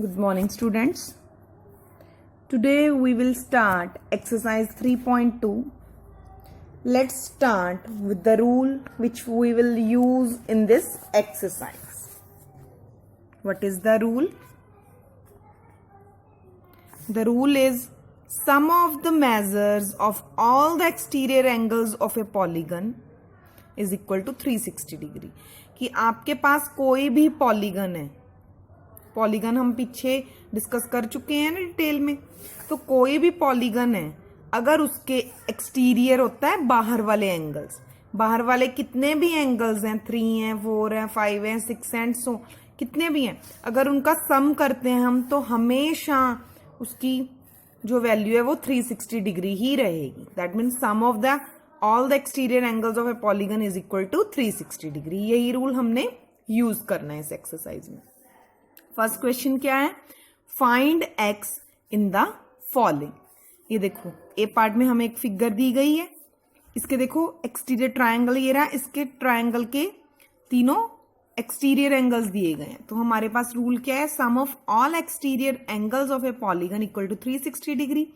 Good morning, students. Today we will start exercise 3.2. Let's start with the rule which we will use in this exercise. What is the rule? The rule is sum of the measures of all the exterior angles of a polygon is equal to 360 degree. कि आपके पास कोई भी polygon है, polygon हम पीछे discuss कर चुके हैं ना डिटेल में, तो कोई भी पॉलीगन है अगर उसके एक्सटीरियर होता है बाहर वाले एंगल्स, बाहर वाले कितने भी एंगल्स हैं, 3 हैं, 4 हैं, 5 हैं, 6 हैं, सो कितने भी हैं, अगर उनका सम करते हैं हम तो हमेशा उसकी जो वैल्यू है वो 360 डिग्री ही रहेगी. That means sum of the all the exterior angles of a polygon is equal to 360 degree. यही रूल हमने यूज करना है इस एक्सरसाइज में. फर्स्ट क्वेश्चन क्या है? Find x in the following. ये देखो ए पार्ट में हमें एक फिगर दी गई है, इसके देखो एक्सटीरियर ट्रायंगल ये रहा, इसके ट्रायंगल के तीनों एक्सटीरियर एंगल्स दिए गए हैं. तो हमारे पास रूल क्या है? Sum of all exterior angles of a polygon equal to 360 degree.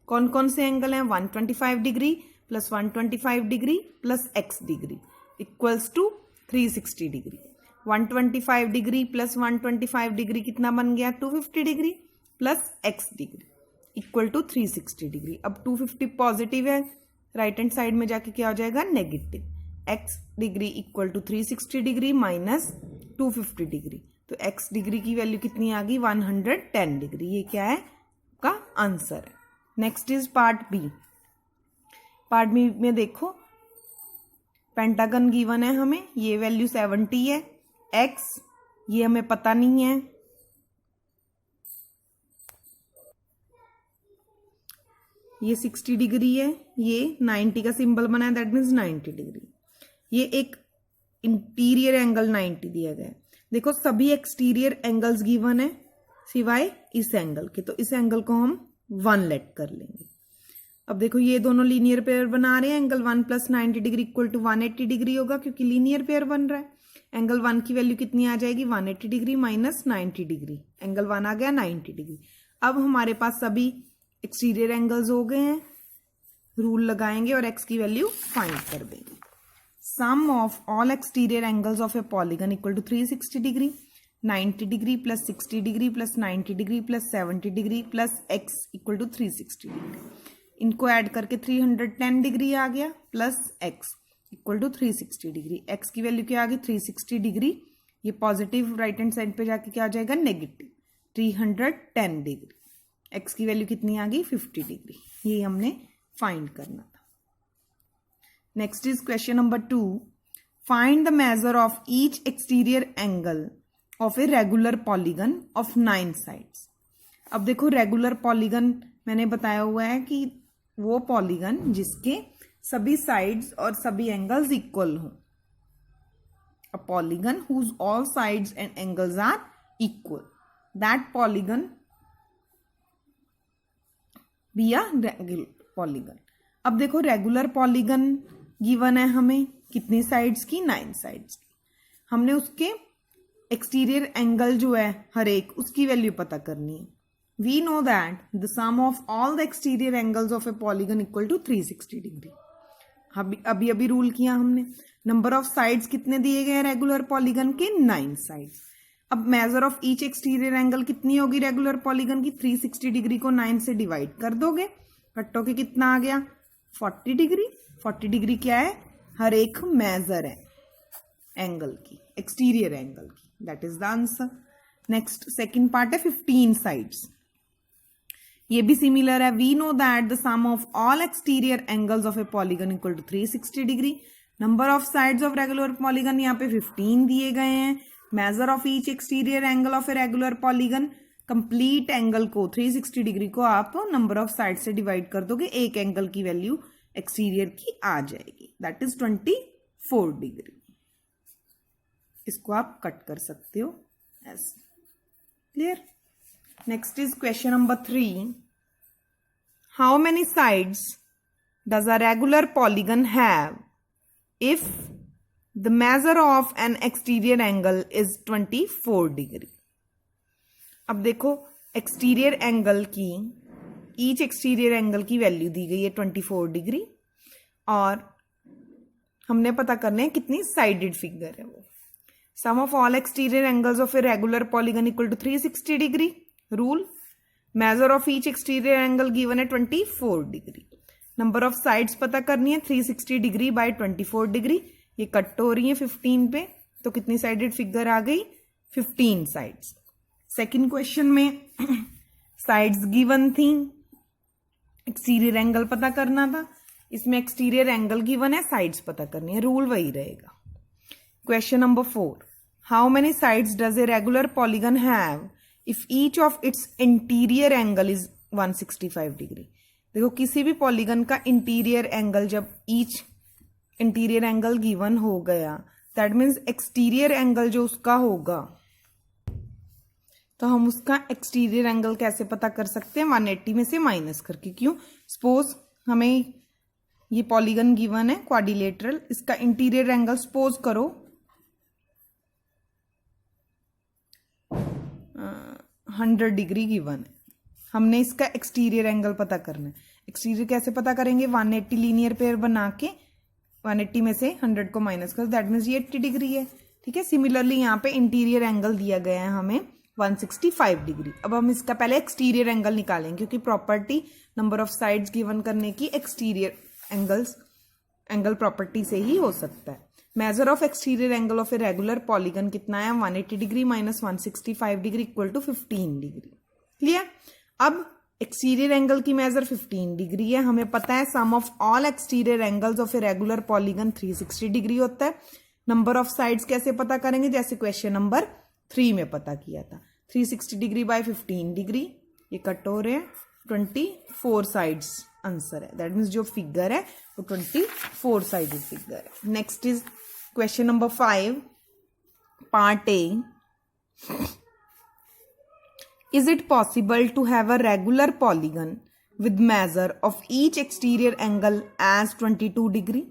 कौन कौन से एंगल हैं? 125 degree plus 125 degree plus x degree equals to 360 degree. 125 degree plus 125 degree कितना बन गया? 250 degree plus x degree equal to 360 degree. अब 250 positive है, right hand side में जाके क्या हो जाएगा? Negative. x degree equal to 360 degree minus 250 degree. तो x डिग्री की वैल्यू कितनी आ गई? 110 डिग्री. ये क्या है? का आंसर है. Next is part B. Part B में देखो पेंटागन गिवन है हमें, ये वैल्यू 70 है, x ये हमें पता नहीं है, ये 60 डिग्री है, ये 90 का सिंबल बना है, दैट मीन्स 90 डिग्री. ये एक इंटीरियर एंगल 90 दिया गया है. देखो सभी एक्सटीरियर एंगल्स गिवन है सिवाय इस एंगल के, तो इस एंगल को हम 1 लेट कर लेंगे. अब देखो ये दोनों लीनियर पेयर बना रहे हैं, angle 1 plus 90 degree equal to 180 degree होगा क्योंकि लीनियर पेयर बन रहा है. एंगल 1 की वैल्यू कितनी आ जाएगी? 180 डिग्री माइनस 90 डिग्री. एंगल 1 आ गया 90 डिग्री. अब हमारे पास सभी एक्सटीरियर एंगल्स हो गए हैं. रूल लगाएंगे और x की वैल्यू फाइंड कर देंगे. Sum of all exterior angles of a polygon equal to 360 degree, 90 degree plus 60 degree plus 90 degree plus 70 degree plus x equal to 360 degree. इनको ऐड करके 310 डिग्री आ गया plus x equal to 360 degree. x की value क्या आ गई? 360 degree. ये positive right hand side पे जाके क्या आ जाएगा? Negative 310 degree. x की वैल्यू कितनी आ गई? 50 डिग्री. ये हमने फाइंड करना था. Next is question number 2. Find the major of each exterior angle of a regular polygon of 9 sides. अब देखो रेगुलर पॉलीगन मैंने बताया हुआ है कि वो पॉलीगन जिसके सभी साइड्स और सभी एंगल्स इक्वल हों. A polygon whose all sides and angles are equal, that polygon be a regular polygon. अब देखो रेगुलर पॉलीगन गिवन है हमें कितनी साइड्स की? 9 साइड्स की. हमने उसके एक्सटीरियर एंगल जो है हर एक उसकी वैल्यू पता करनी है. We know that the sum of all the exterior angles of a polygon equal to 360 degree. अभी अभी रूल किया हमने. नंबर ऑफ साइड्स कितने दिए गए हैं रेगुलर पॉलीगन के? 9 साइड्स. अब major of each exterior angle कितनी होगी रेगुलर पॉलीगन की? 360 डिग्री को 9 से डिवाइड कर दोगे, कट्टो के कितना आ गया? 40 डिग्री. 40 डिग्री क्या है? हर एक मेजर है एंगल की, एक्सटीरियर एंगल की. That is the answer. Next second part है 15 साइड्स. ये भी सिमिलर है. We know that the sum of all exterior angles of a polygon equal to 360 degree. Number of sides of regular polygon यहाँ पे 15 दिए गए हैं. Measure of each exterior angle of a regular polygon, complete angle को 360 degree को आप number of side से divide कर दोगे, एक एंगल की वैल्यू एक्सटीरियर की आ जाएगी, दैट इज 24 डिग्री. इसको आप कट कर सकते हो. S clear. Next is question number 3. How many sides does a regular polygon have if the measure of an exterior angle is 24 degree? अब देखो एक्सटीरियर एंगल की, ईच एक्सटीरियर एंगल की value दी गई है 24 डिग्री और हमने पता करना है कितनी साइडेड फिगर है वो। Sum of all exterior angles of a regular polygon equal to 360 degree. Rule, measure of each exterior angle given है 24 डिग्री। नंबर ऑफ साइड्स पता करनी है 360 डिग्री बाय 24 डिग्री। ये कट हो रही है 15 पे, तो कितनी साइडेड फिगर आ गई? 15 साइड्स। सेकंड क्वेश्चन में साइड्स गिवन थी, एक्सटीरियर एंगल पता करना था। इसमें एक्सटीरियर एंगल गिवन है, साइड्स पता करनी है, रूल वही रहेगा। Question number 4, how many sides does a regular polygon have if each of its interior angle is 165 degree. देखो किसी भी पॉलीगन का इंटीरियर एंगल, जब ईच इंटीरियर एंगल गिवन हो गया, दैट मीन्स एक्सटीरियर एंगल जो उसका होगा, तो हम उसका एक्सटीरियर एंगल कैसे पता कर सकते हैं? 180 में से माइनस करके। क्यों? सपोज हमें ये पॉलीगन गिवन है क्वाड्रिलेटरल, इसका इंटीरियर एंगल सपोज करो 100 डिग्री गिवन है, हमने इसका एक्सटीरियर एंगल पता करना है। एक्सटीरियर कैसे पता करेंगे? 180 लीनियर पेयर बना के 180 में से 100 को माइनस कर, दैट मीन्स ये 80 डिग्री है। ठीक है, सिमिलरली यहाँ पे इंटीरियर एंगल दिया गया है हमें 165 डिग्री। अब हम इसका पहले एक्सटीरियर एंगल निकालेंगे, क्योंकि property number of sides given करने की एक्सटीरियर एंगल प्रॉपर्टी से ही हो सकता है। Measure of exterior angle of a regular polygon कितना है? 180 degree minus 165 degree equal to 15 degree. Clear? अब एक्सटीरियर एंगल की मेजर 15 डिग्री है, हमें पता है sum of all exterior angles of a regular polygon 360 degree होता है। नंबर ऑफ साइड्स कैसे पता करेंगे? जैसे क्वेश्चन नंबर 3 में पता किया था, 360 डिग्री बाय 15 डिग्री, ये कट हो रहे हैं 24 साइड्स आंसर है। दैट मीन्स जो फिगर है वो 24 साइडेड फिगर है। Next is question number 5, part A. Is it possible to have a regular polygon with measure of each exterior angle as 22 degree?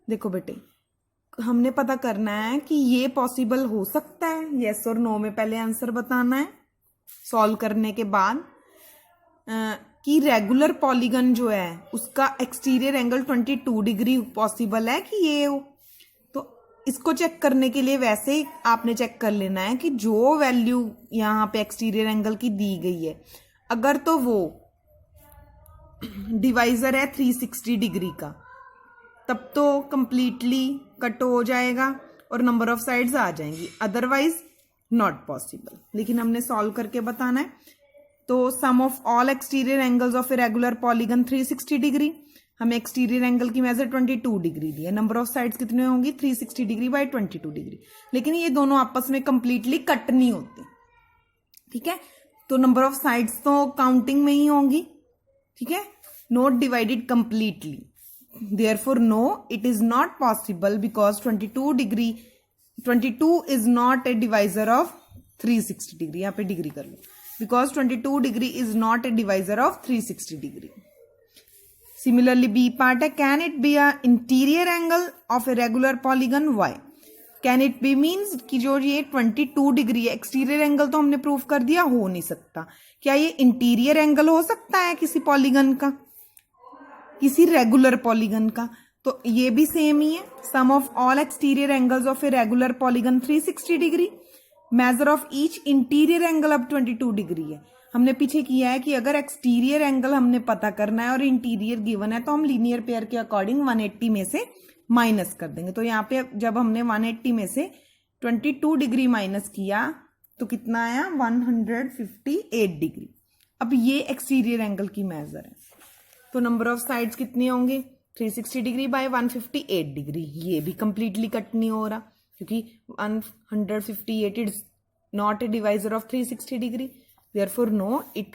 देखो बेटे, हमने पता करना है कि ये पॉसिबल हो सकता है, यस और नो में पहले आंसर बताना है सॉल्व करने के बाद, कि रेगुलर पॉलीगन जो है उसका एक्सटीरियर एंगल 22 डिग्री पॉसिबल है कि ये हो। इसको चेक करने के लिए वैसे ही आपने चेक कर लेना है कि जो वैल्यू यहाँ पे एक्सटीरियर एंगल की दी गई है, अगर तो वो डिवाइजर है 360 डिग्री का, तब तो कंप्लीटली कट हो जाएगा और नंबर ऑफ साइड्स आ जाएंगी, अदरवाइज नॉट पॉसिबल। लेकिन हमने सॉल्व करके बताना है। तो sum of all exterior angles of a regular polygon 360 degree, हमें एक्सटीरियर एंगल की मेजर 22 डिग्री दी है। नंबर ऑफ साइड्स कितने होंगी? 360 डिग्री बाय 22 डिग्री। लेकिन ये दोनों आपस में कंप्लीटली कट नहीं होते, ठीक है, तो नंबर ऑफ साइड्स तो काउंटिंग में ही होंगी, ठीक है, not divided completely. Therefore no, it is not possible because 22 is not a divisor of 360 degree. यहाँ पे डिग्री कर लो, because 22 degree is not a divisor of 360 degree. Similarly, B part है, can it be a interior angle of a regular polygon? Why? Can it be means कि जो ये 22 degree है, exterior angle तो हमने प्रूव कर दिया हो नहीं सकता। क्या ये इंटीरियर एंगल हो सकता है किसी पॉलीगन का, किसी रेगुलर पॉलीगन का? तो ये भी सेम ही है। Sum of all exterior angles of a regular polygon 360 degree, measure of each interior angle अब 22 डिग्री है। हमने पीछे किया है कि अगर एक्सटीरियर एंगल हमने पता करना है और इंटीरियर गिवन है, तो हम लीनियर पेयर के अकॉर्डिंग 180 में से माइनस कर देंगे। तो यहाँ पे जब हमने 180 में से 22 डिग्री माइनस किया तो कितना आया? 158 डिग्री। अब ये एक्सटीरियर एंगल की मेजर है, तो नंबर ऑफ साइड्स कितने होंगे? 360 डिग्री बाय 158 डिग्री। ये भी कंप्लीटली कट नहीं हो रहा, क्योंकि 158 is not a divisor of 360 degree. Therefore, no, it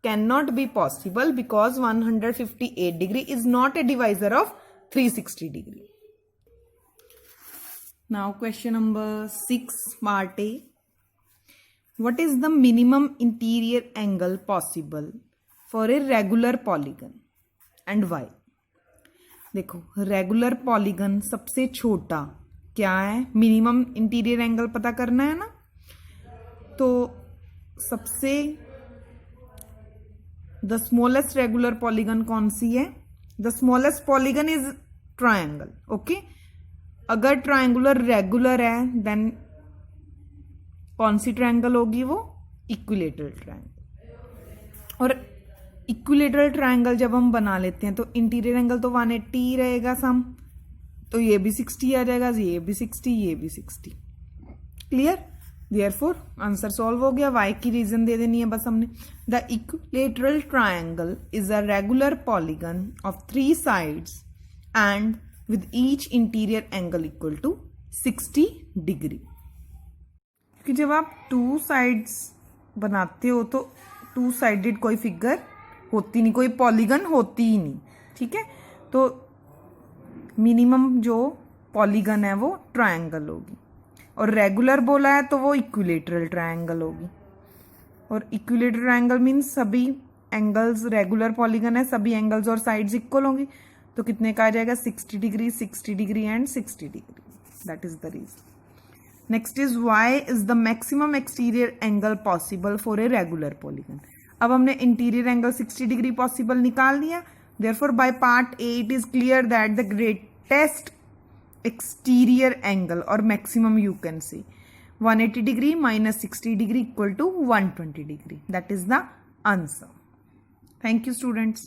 cannot be possible because 158 degree is not a divisor of 360 degree. Now, question number 6, part A. What is the minimum interior angle possible for a regular polygon and why? देखो, regular polygon सबसे छोटा क्या है? Minimum interior angle पता करना है ना। तो सबसे द स्मॉलेस्ट रेगुलर पॉलीगन कौन सी है? The smallest polygon is triangle. Okay, अगर ट्रायंगुलर रेगुलर है देन कौन सी ट्रायंगल होगी? वो इक्विलेटरल ट्रायंगल. और इक्विलेटरल ट्रायंगल जब हम बना लेते हैं तो इंटीरियर एंगल तो 180 रहेगा सम, तो ये भी 60 आ जाएगा, ये भी 60, ये भी 60. क्लियर? देयरफॉर आंसर सॉल्व हो गया. वाई की रीजन दे देनी है बस हमने. The equilateral triangle is a regular polygon of 3 sides and with each interior angle equal to 60 degree. क्योंकि जब आप 2 साइड्स बनाते हो तो 2 साइडेड कोई फिगर होती नहीं, कोई पॉलीगन होती ही नहीं. ठीक है, तो मिनिमम जो पॉलीगन है वो ट्रायंगल होगी, और रेगुलर बोला है तो वो इक्विलेटरल ट्रायंगल होगी. और इक्विलेटरल ट्रायंगल मीन्स सभी एंगल्स, रेगुलर पॉलीगन है सभी एंगल्स और साइड्स इक्वल होंगी, तो कितने का आ जाएगा? 60 degree, 60 degree and 60 degree. That is the reason. Next is why is the maximum exterior angle possible for a regular polygon. अब हमने इंटीरियर एंगल 60 डिग्री पॉसिबल निकाल लिया. Therefore by part A it is clear that the greatest exterior angle or maximum you can say 180 degree minus 60 degree equal to 120 degree. That is the answer. Thank you students.